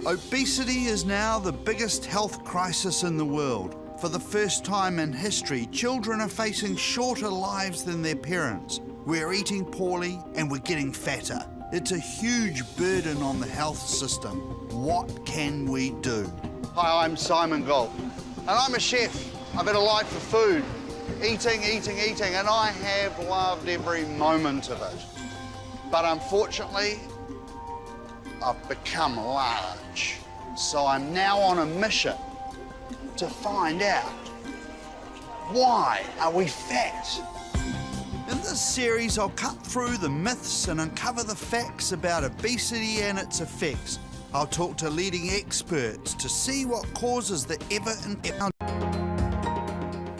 Obesity is now the biggest health crisis in the world. For the first time in history, children are facing shorter lives than their parents. We're eating poorly and we're getting fatter. It's a huge burden on the health system. What can we do? Hi, I'm Simon Gold, and I'm a chef. I've had a life for food, eating, and I have loved every moment of it. But unfortunately, I've become large. So I'm now on a mission to find out, why are we fat? In this series, I'll cut through the myths and uncover the facts about obesity and its effects. I'll talk to leading experts to see what causes the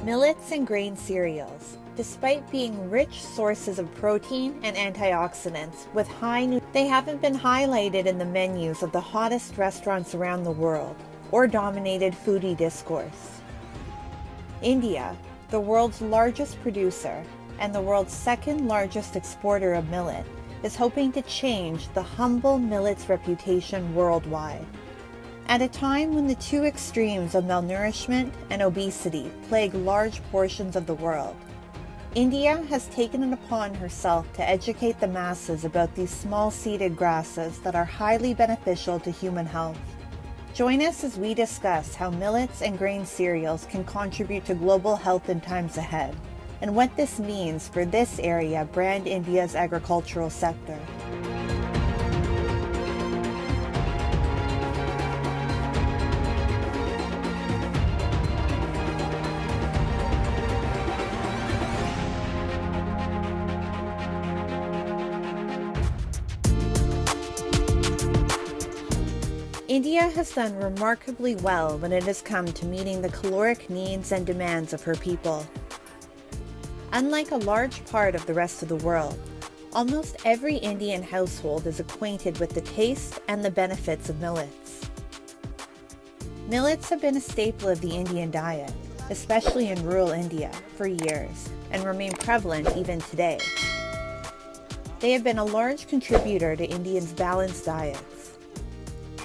Millets and grain cereals. Despite being rich sources of protein and antioxidants with they haven't been highlighted in the menus of the hottest restaurants around the world or dominated foodie discourse. India, the world's largest producer and the world's second largest exporter of millet, is hoping to change the humble millet's reputation worldwide. At a time when the two extremes of malnourishment and obesity plague large portions of the world, India has taken it upon herself to educate the masses about these small-seeded grasses that are highly beneficial to human health. Join us as we discuss how millets and grain cereals can contribute to global health in times ahead, and what this means for this area brand India's agricultural sector. India has done remarkably well when it has come to meeting the caloric needs and demands of her people. Unlike a large part of the rest of the world, almost every Indian household is acquainted with the taste and the benefits of millets. Millets have been a staple of the Indian diet, especially in rural India, for years, and remain prevalent even today. They have been a large contributor to Indians' balanced diets.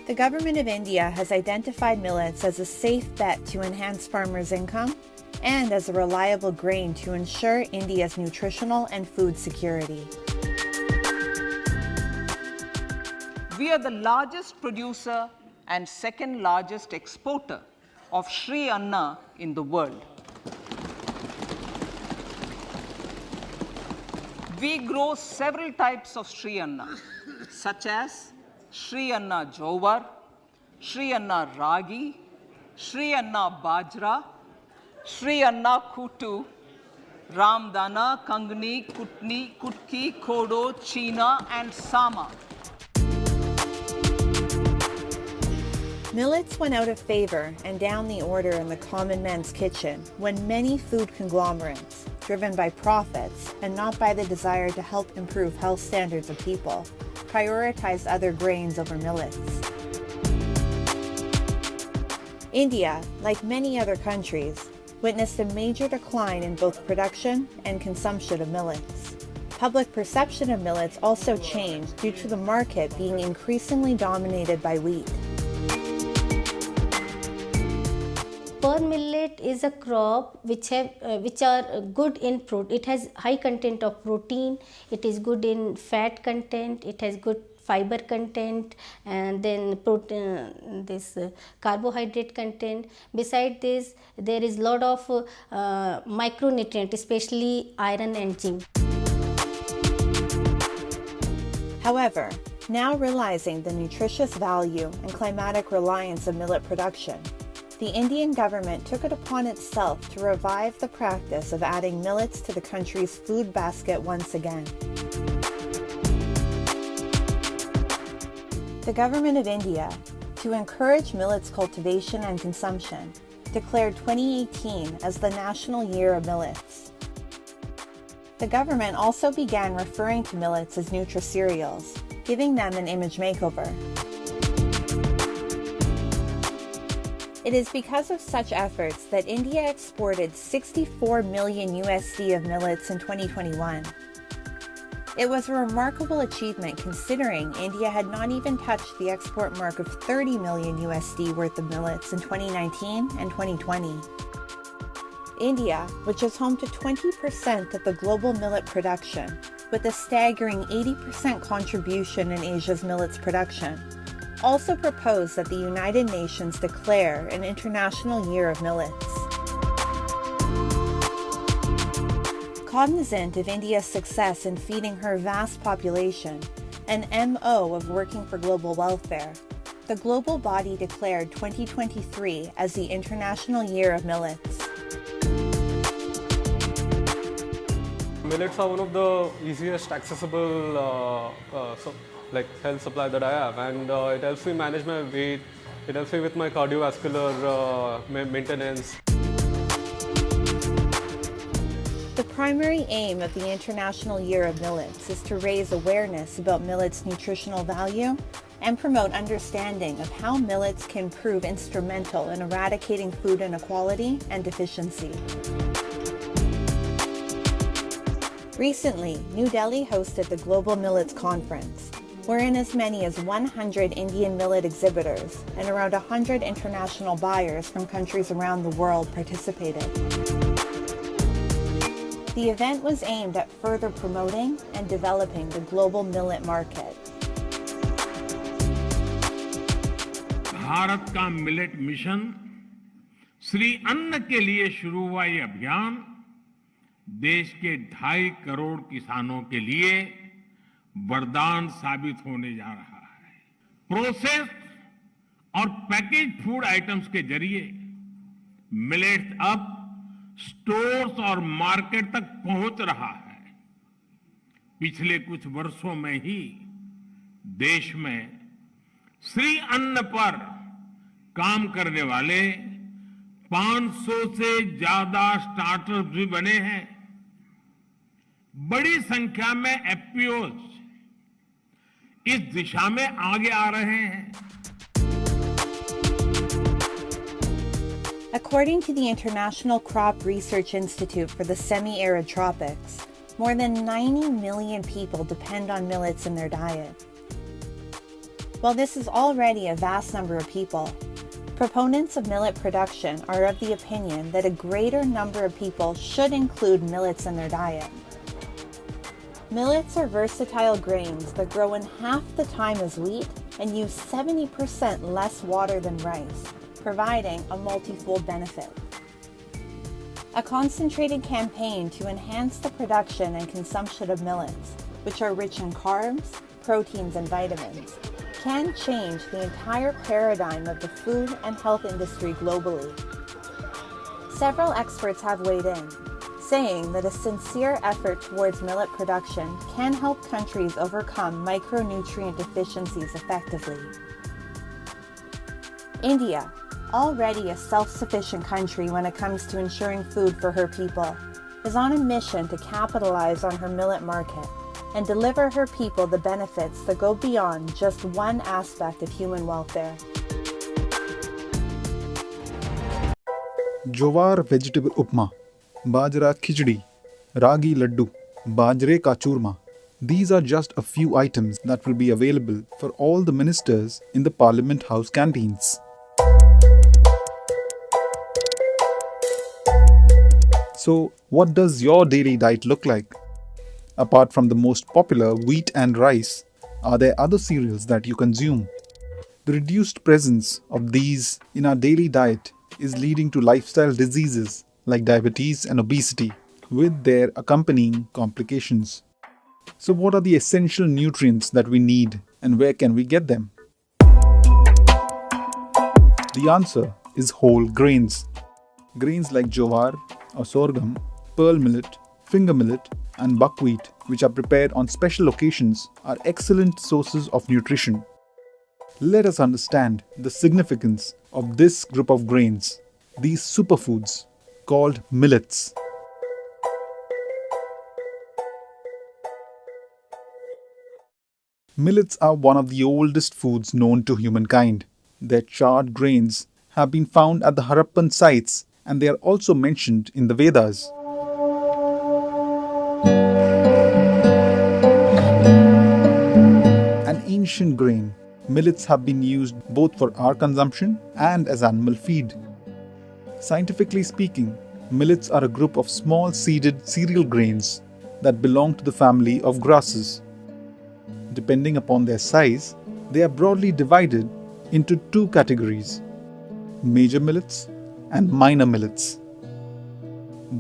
The government of India has identified millets as a safe bet to enhance farmers' income and as a reliable grain to ensure India's nutritional and food security. We are the largest producer and second largest exporter of Sri Anna in the world. We grow several types of Sri Anna, such as Sri Anna Jowar, Sri Anna Ragi, Sri Anna Bajra, Sri Anna Kutu, Ramdana, Kangni, Kutni, Kutki, Kodo, China, and Sama. Millets went out of favor and down the order in the common man's kitchen when many food conglomerates, driven by profits and not by the desire to help improve health standards of people, prioritized other grains over millets. India, like many other countries, witnessed a major decline in both production and consumption of millets. Public perception of millets also changed due to the market being increasingly dominated by wheat. Pearl millet is a crop which are good in protein. It has high content of protein, it is good in fat content, it has good fiber content, and then carbohydrate content. Beside this, there is lot of micronutrient, especially iron and zinc. However, now realizing the nutritious value and climatic reliance of millet production, the Indian government took it upon itself to revive the practice of adding millets to the country's food basket once again. The government of India, to encourage millets cultivation and consumption, declared 2018 as the National Year of Millets. The government also began referring to millets as nutri-cereals, giving them an image makeover. It is because of such efforts that India exported 64 million USD of millets in 2021. It was a remarkable achievement considering India had not even touched the export mark of 30 million USD worth of millets in 2019 and 2020. India, which is home to 20% of the global millet production, with a staggering 80% contribution in Asia's millets production, also proposed that the United Nations declare an International Year of Millets. Cognizant of India's success in feeding her vast population, an MO of working for global welfare, the global body declared 2023 as the International Year of Millets. Millets are one of the easiest accessible health supply that I have, and it helps me manage my weight, it helps me with my cardiovascular maintenance. The primary aim of the International Year of Millets is to raise awareness about millets' nutritional value and promote understanding of how millets can prove instrumental in eradicating food inequality and deficiency. Recently, New Delhi hosted the Global Millets Conference, wherein as many as 100 Indian millet exhibitors and around 100 international buyers from countries around the world participated. The event was aimed at further promoting and developing the global millet market. Bharat का millet mission Shri अन्न के लिए शुरू हुआ ये अभियान देश के 2.5 करोड़ किसानों के लिए वरदान साबित होने जा रहा है। प्रोसेस्ड और पैकेज फूड आइटम्स के जरिए मिलेट्स अब स्टोर्स और मार्केट तक पहुंच रहा है। पिछले कुछ वर्षों में ही देश में श्री अन्न पर काम करने वाले 500 से ज्यादा स्टार्टअप्स भी बने हैं। बड़ी संख्या में एफपीओज इस दिशा में आगे आ रहे हैं। According to the International Crop Research Institute for the Semi-Arid Tropics, more than 90 million people depend on millets in their diet. While this is already a vast number of people, proponents of millet production are of the opinion that a greater number of people should include millets in their diet. Millets are versatile grains that grow in half the time as wheat and use 70% less water than rice, providing a multifold benefit. A concentrated campaign to enhance the production and consumption of millets, which are rich in carbs, proteins, and vitamins, can change the entire paradigm of the food and health industry globally. Several experts have weighed in, saying that a sincere effort towards millet production can help countries overcome micronutrient deficiencies effectively. India, already a self-sufficient country when it comes to ensuring food for her people, is on a mission to capitalize on her millet market and deliver her people the benefits that go beyond just one aspect of human welfare. Jowar vegetable upma, bajra khichdi, ragi laddu, bajre ka churma. These are just a few items that will be available for all the ministers in the Parliament House canteens. So, what does your daily diet look like? Apart from the most popular wheat and rice, are there other cereals that you consume? The reduced presence of these in our daily diet is leading to lifestyle diseases like diabetes and obesity, with their accompanying complications. So what are the essential nutrients that we need and where can we get them? The answer is whole grains. Grains like jowar or sorghum, pearl millet, finger millet, and buckwheat, which are prepared on special occasions, are excellent sources of nutrition. Let us understand the significance of this group of grains, these superfoods called millets. Millets are one of the oldest foods known to humankind. Their charred grains have been found at the Harappan sites, and they are also mentioned in the Vedas. ancient grain, millets have been used both for our consumption and as animal feed. Scientifically speaking, millets are a group of small seeded cereal grains that belong to the family of grasses. Depending upon their size, they are broadly divided into two categories: major millets and minor millets.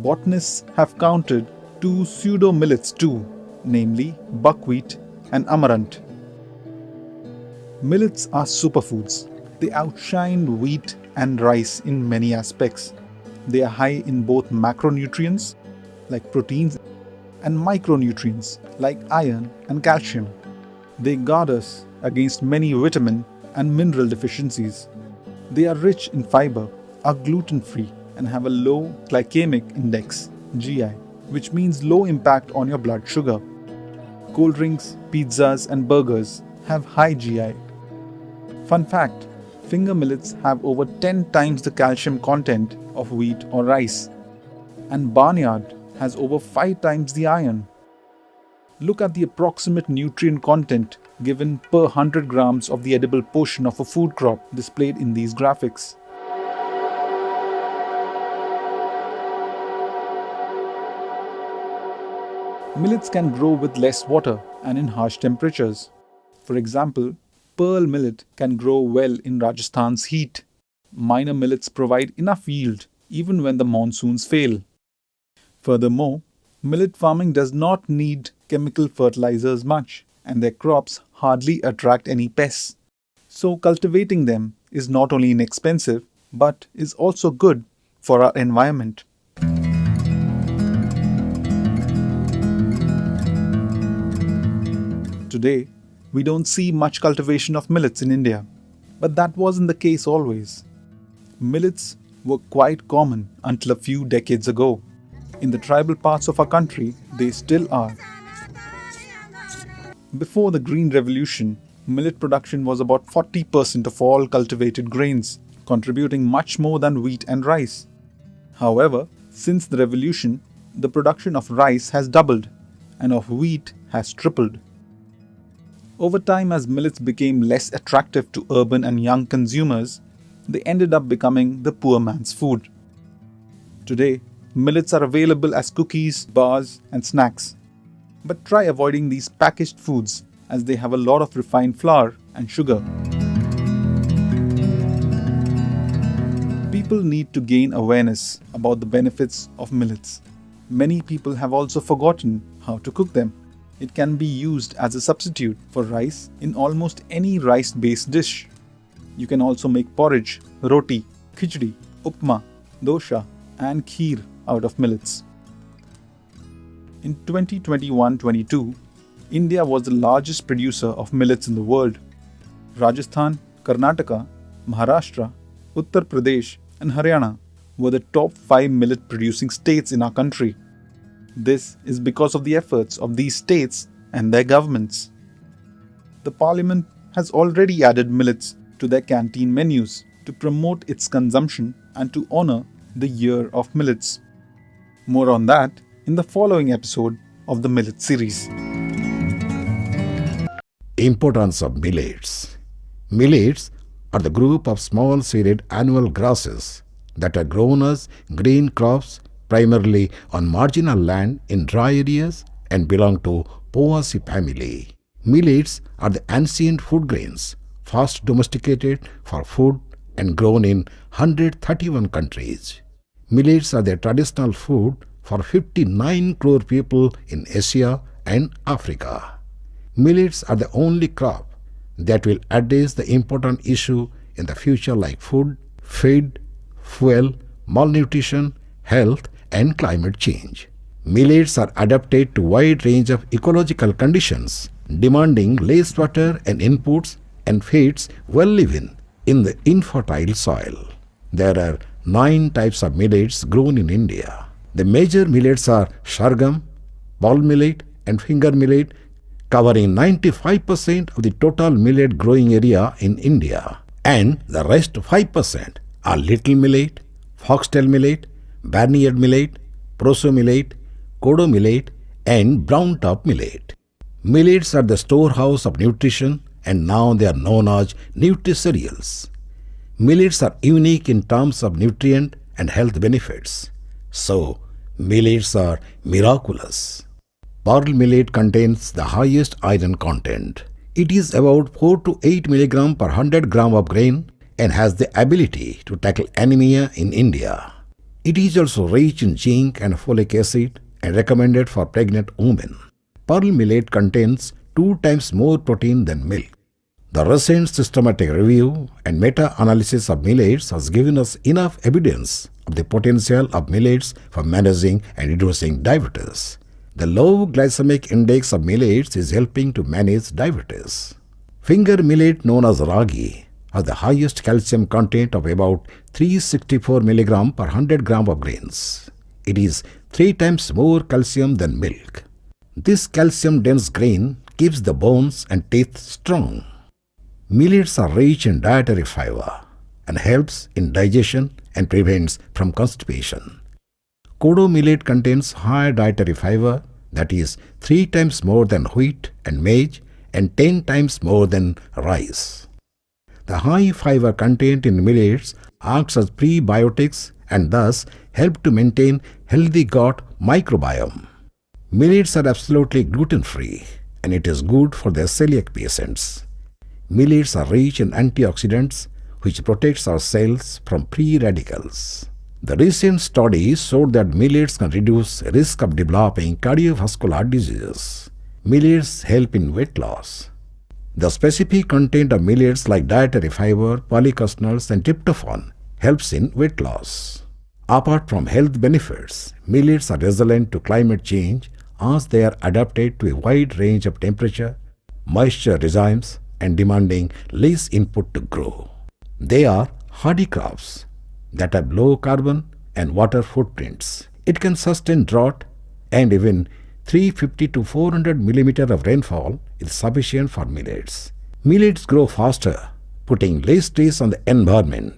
Botanists have counted two pseudo-millets too, namely buckwheat and amaranth. Millets are superfoods. They outshine wheat and rice in many aspects. They are high in both macronutrients like proteins and micronutrients like iron and calcium. They guard us against many vitamin and mineral deficiencies. They are rich in fiber, are gluten-free, and have a low glycemic index (GI), which means low impact on your blood sugar. Cold drinks, pizzas, and burgers have high GI. Fun fact: finger millets have over 10 times the calcium content of wheat or rice, and barnyard has over 5 times the iron. Look at the approximate nutrient content given per 100 grams of the edible portion of a food crop displayed in these graphics. Millets can grow with less water and in harsh temperatures. For example, pearl millet can grow well in Rajasthan's heat. Minor millets provide enough yield even when the monsoons fail. Furthermore, millet farming does not need chemical fertilizers much, and their crops hardly attract any pests. So cultivating them is not only inexpensive, but is also good for our environment. Today, we don't see much cultivation of millets in India, but that wasn't the case always. Millets were quite common until a few decades ago. In the tribal parts of our country, they still are. Before the Green Revolution, millet production was about 40% of all cultivated grains, contributing much more than wheat and rice. However, since the revolution, the production of rice has doubled and of wheat has tripled. Over time, as millets became less attractive to urban and young consumers, they ended up becoming the poor man's food. Today, millets are available as cookies, bars, and snacks. But try avoiding these packaged foods as they have a lot of refined flour and sugar. People need to gain awareness about the benefits of millets. Many people have also forgotten how to cook them. It can be used as a substitute for rice in almost any rice-based dish. You can also make porridge, roti, khichdi, upma, dosha, and kheer out of millets. In 2021-22, India was the largest producer of millets in the world. Rajasthan, Karnataka, Maharashtra, Uttar Pradesh, and Haryana were the top 5 millet-producing states in our country. This is because of the efforts of these states and their governments. The Parliament has already added millets to their canteen menus to promote its consumption and to honor the Year of Millets. More on that in the following episode of the Millet series. Importance of millets. Millets are the group of small seeded annual grasses that are grown as grain crops primarily on marginal land in dry areas and belong to Poaceae family. Millets are the ancient food grains, first domesticated for food and grown in 131 countries. Millets are the traditional food for 59 crore people in Asia and Africa. Millets are the only crop that will address the important issue in the future like food, feed, fuel, malnutrition, health, and climate change. Millets are adapted to a wide range of ecological conditions, demanding less water and inputs and feeds well living in the infertile soil. There are 9 types of millets grown in India. The major millets are sorghum, palm millet, and finger millet, covering 95% of the total millet growing area in India. And the rest 5% are little millet, foxtail millet, barnyard millet, proso millet, kodo millet, and brown top millet. Millets are the storehouse of nutrition and now they are known as nutri-cereals. Millets are unique in terms of nutrient and health benefits. So, millets are miraculous. Pearl millet contains the highest iron content. It is about 4 to 8 mg per 100 gram of grain and has the ability to tackle anemia in India. It is also rich in zinc and folic acid and recommended for pregnant women. Pearl millet contains 2 times more protein than milk. The recent systematic review and meta-analysis of millets has given us enough evidence of the potential of millets for managing and reducing diabetes. The low glycemic index of millets is helping to manage diabetes. Finger millet, known as ragi, has the highest calcium content of about 364 mg per 100 gram of grains. It is 3 times more calcium than milk. This calcium-dense grain keeps the bones and teeth strong. Millets are rich in dietary fiber and helps in digestion and prevents from constipation. Kodo millet contains high dietary fiber, that is 3 times more than wheat and maize and 10 times more than rice. The high fiber content in millets acts as prebiotics and thus help to maintain healthy gut microbiome. Millets are absolutely gluten-free and it is good for the celiac patients. Millets are rich in antioxidants which protects our cells from free radicals. The recent studies showed that millets can reduce risk of developing cardiovascular diseases. Millets help in weight loss. The specific content of millets like dietary fiber, polyphenols and tryptophan helps in weight loss. Apart from health benefits, millets are resilient to climate change as they are adapted to a wide range of temperature, moisture regimes and demanding less input to grow. They are hardy crops that have low carbon and water footprints. It can sustain drought and even 350 to 400 millimeter of rainfall is sufficient for millets. Millets grow faster, putting less stress on the environment.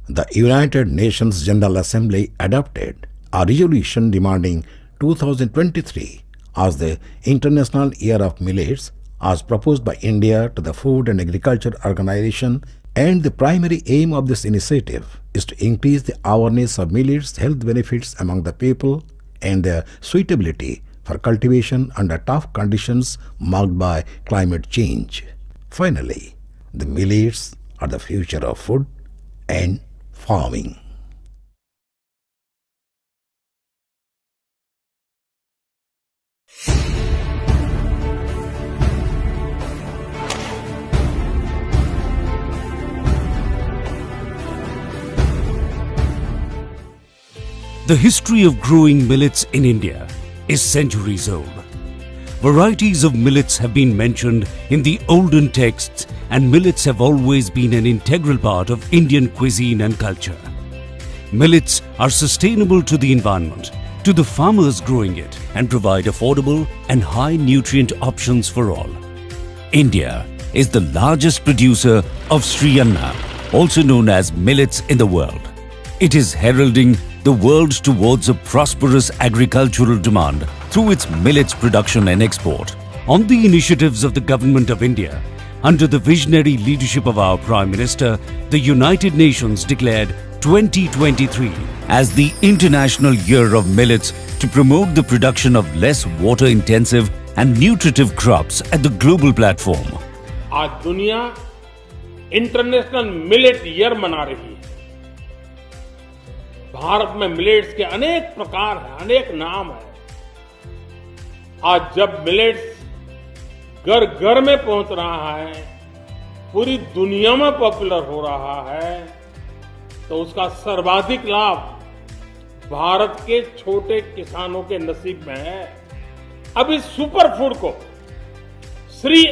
The United Nations General Assembly adopted a resolution demanding 2023 as the International Year of Millets as proposed by India to the Food and Agriculture Organization, and the primary aim of this initiative is to increase the awareness of millets' health benefits among the people and their suitability for cultivation under tough conditions marked by climate change. Finally, the millets are the future of food and farming. The history of growing millets in India is centuries old. Varieties of millets have been mentioned in the olden texts, and millets have always been an integral part of Indian cuisine and culture. Millets are sustainable to the environment, to the farmers growing it, and provide affordable and high nutrient options for all. India is the largest producer of Sri Anna, also known as millets, in the world. It is heralding the world towards a prosperous agricultural demand through its millets production and export. On the initiatives of the Government of India, under the visionary leadership of our Prime Minister, the United Nations declared 2023 as the International Year of Millets to promote the production of less water-intensive and nutritive crops at the global platform. आज दुनिया international millet year मना रही है। भारत में millets के अनेक प्रकार हैं, अनेक नाम हैं। आज जब मिलेट्स घर घर में पहुंच रहा है, पूरी दुनिया में पॉपुलर हो रहा है, तो उसका सर्वाधिक लाभ भारत के छोटे किसानों के नसीब में है। अब इस सुपर फूड को श्री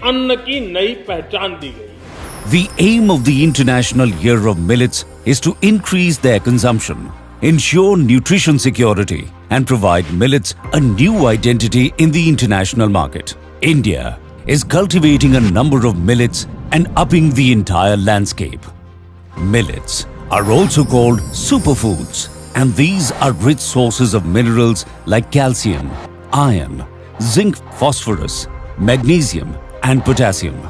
अन्न की नई पहचान दी गई। The aim of the International Year of Millets is to increase their consumption, ensure nutrition security, and provide millets a new identity in the international market. India is cultivating a number of millets and upping the entire landscape. Millets are also called superfoods, and these are rich sources of minerals like calcium, iron, zinc, phosphorus, magnesium and potassium.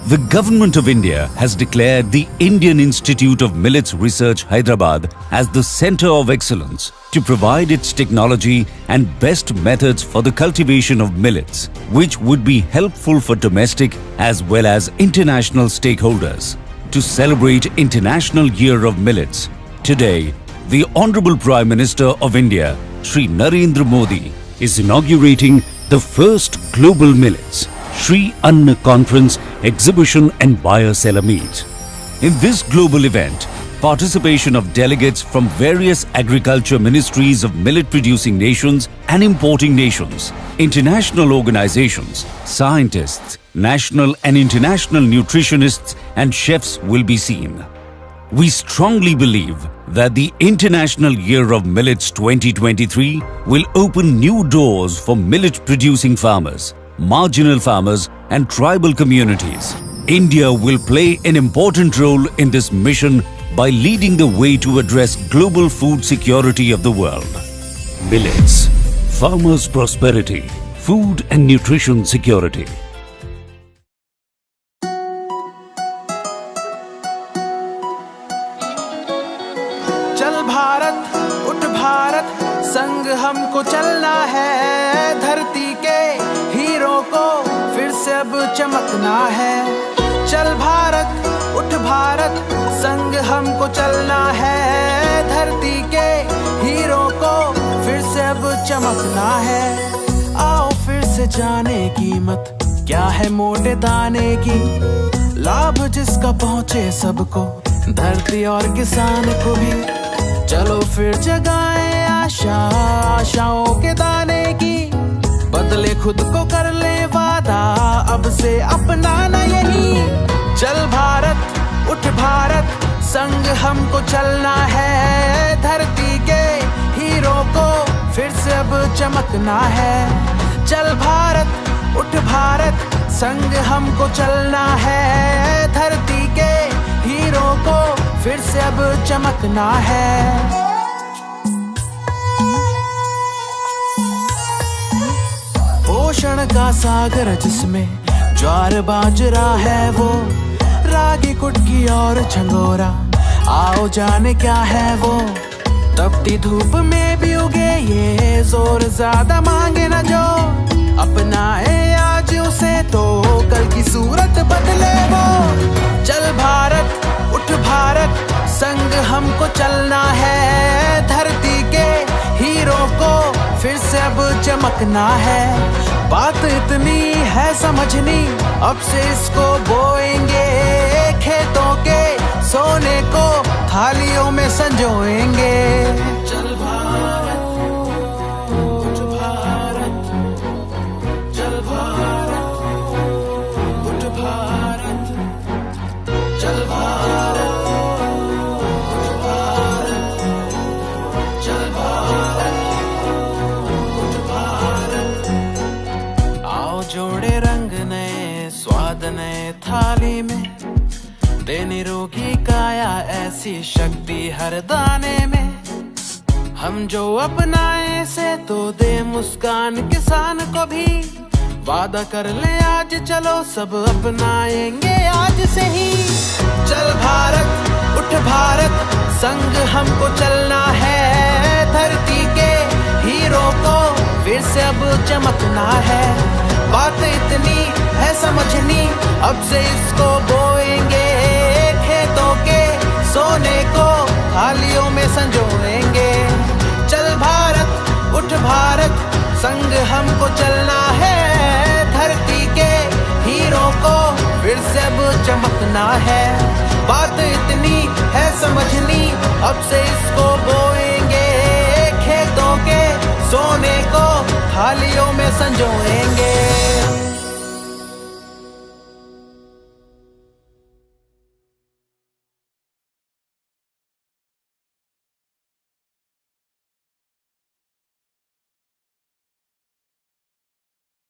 The Government of India has declared the Indian Institute of Millets Research, Hyderabad as the Centre of Excellence to provide its technology and best methods for the cultivation of millets, which would be helpful for domestic as well as international stakeholders. To celebrate International Year of Millets, today, the Honorable Prime Minister of India, Shri Narendra Modi, is inaugurating the first Global Millets Shri Anna Conference, Exhibition and Buyer Seller Meet. In this global event, participation of delegates from various agriculture ministries of millet-producing nations and importing nations, international organizations, scientists, national and international nutritionists and chefs will be seen. We strongly believe that the International Year of Millets 2023 will open new doors for millet-producing farmers, marginal farmers and tribal communities. India will play an important role in this mission by leading the way to address global food security of the world. Millets, farmers' prosperity, food and nutrition security. चल भारत, उठ भारत, संग हमको चलना है, धरती के hero को फिर से अब चमकना है। चल भारत, उठ भारत, संग हमको चलना है, धरती के हीरो को फिर से अब चमकना है। आओ फिर से जाने कीमत क्या है मोटे दाने की, लाभ जिसका पहुँचे सबको, धरती और किसान को भी। चलो फिर जगाएं आशा, आशाओं के दाने की, बदले खुद को कर ले वादा, अब से अपनाना यही। चल भारत, उठ भारत, संग हमको चलना है, धरती के हीरो को फिर से अब चमकना है। चल भारत, उठ भारत, संग हमको चलना है, धरती के हीरो को फिर से अब चमकना है। पोषण का सागर जिसमें ज्वार बाजरा है वो, रागी कुटकी और झंगोरा, आओ जाने क्या है वो। तपती धूप में भी उगे ये, जोर ज्यादा मांगे न जो, अपनाए आज उसे तो कल की सूरत बदले वो। चल भारत, उठ भारत, संग हमको चलना है, धरती के हीरो को फिर से अब चमकना है। बात इतनी है समझनी, अब से इसको बोएंगे, खेतों के सोने को थालियों में संजोएंगे। चल भारत, उठ भारत, चल भारत, उठ भारत, चल भारत, उठ भारत, चल भारत, उठ भारत। आओ जोड़े रंग नए, स्वाद नए थाली में, दे निरोगी काया ऐसी शक्ति हर दाने में। हम जो अपनाए से तो दे मुस्कान किसान को भी, वादा कर ले आज चलो सब अपनाएंगे आज से ही। चल भारत, उठ भारत, संग हमको चलना है, धरती के हीरो को फिर से अब चमकना है। बात इतनी है समझनी, अब से इसको बोएंगे, खेतों के सोने को थालियों में संजोएंगे। चल भारत, उठ भारत, संग हमको चलना है, धरती के हीरो को फिर से अब चमकना है। बात इतनी है समझनी, अब से इसको बोएंगे, खेतों के सोने को थालियों में संजोएंगे।